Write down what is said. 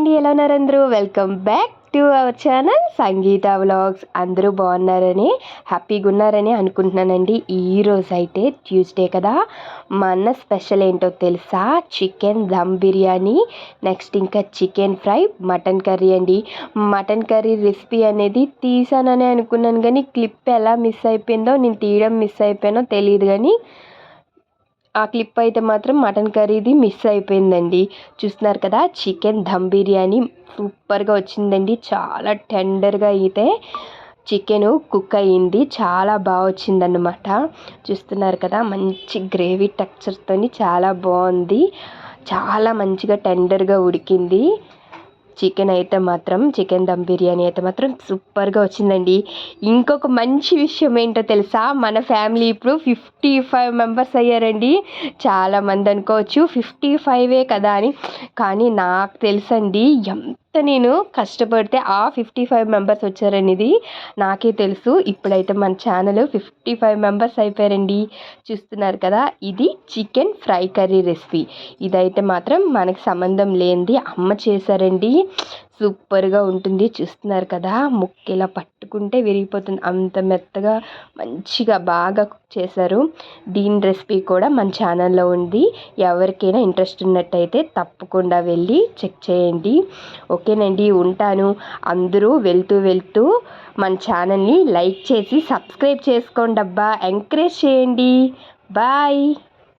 అండి, ఎలా ఉన్నారు అందరూ? Welcome back to our channel Sangeetha vlogs. అందరూ బాగున్నారని, హ్యాపీగా ఉన్నారని అనుకుంటున్నానండి. ఈరోజు అయితే ట్యూస్డే కదా, మన స్పెషల్ ఏంటో తెలుసా? చికెన్ దమ్ బిర్యానీ, నెక్స్ట్ ఇంకా చికెన్ ఫ్రై, మటన్ కర్రీ అండి. మటన్ కర్రీ రెసిపీ అనేది తీసానని అనుకున్నాను, కానీ క్లిప్ ఎలా మిస్ అయిపోయిందో, నేను తీయడం మిస్ అయిపోయానో తెలియదు, కానీ ఆ క్లిప్ అయితే మాత్రం మటన్ కర్రీది మిస్ అయిపోయిందండి. చూస్తున్నారు కదా, చికెన్ దమ్ బిర్యానీ సూపర్గా వచ్చిందండి. చాలా టెండర్గా అయితే చికెను కుక్ అయ్యింది, చాలా బాగా వచ్చిందన్నమాట. చూస్తున్నారు కదా, మంచి గ్రేవీ టెక్స్చర్తో చాలా బాగుంది, చాలా మంచిగా టెండర్గా ఉడికింది. చికెన్ దమ్ బిర్యానీ అయితే మాత్రం సూపర్గా వచ్చిందండి. ఇంకొక మంచి విషయం ఏంటో తెలుసా? మన ఫ్యామిలీ ఇప్పుడు 55 మెంబర్స్ అయ్యారండి. చాలామంది అనుకోవచ్చు 55 కదా అని, కానీ నాకు తెలుసండి ఎంత నేను కష్టపడితే ఆ 55 మెంబర్స్ వచ్చారనేది నాకే తెలుసు. ఇప్పుడైతే మన ఛానల్ 55 మెంబర్స్ అయిపోయారండి. చూస్తున్నారు కదా, ఇది చికెన్ ఫ్రై కర్రీ రెసిపీ. ఇదైతే మాత్రం మనకు సంబంధం లేనిది అమ్మ చేశారండి. సూపర్గా ఉంటుంది. చూస్తున్నారు కదా, ముక్క ఇలా పట్టుకుంటే విరిగిపోతుంది, అంత మెత్తగా మంచిగా బాగా కుక్ చేశారు. దీని రెసిపీ కూడా మన ఛానల్లో ఉంది. ఎవరికైనా ఇంట్రెస్ట్ ఉన్నట్టయితే తప్పకుండా వెళ్ళి చెక్ చేయండి. ఓకేనండి, ఉంటాను. అందరూ వెళ్తూ మన ఛానల్ని లైక్ చేసి సబ్స్క్రైబ్ చేసుకోండి అబ్బా, ఎంకరేజ్ చేయండి. బాయ్.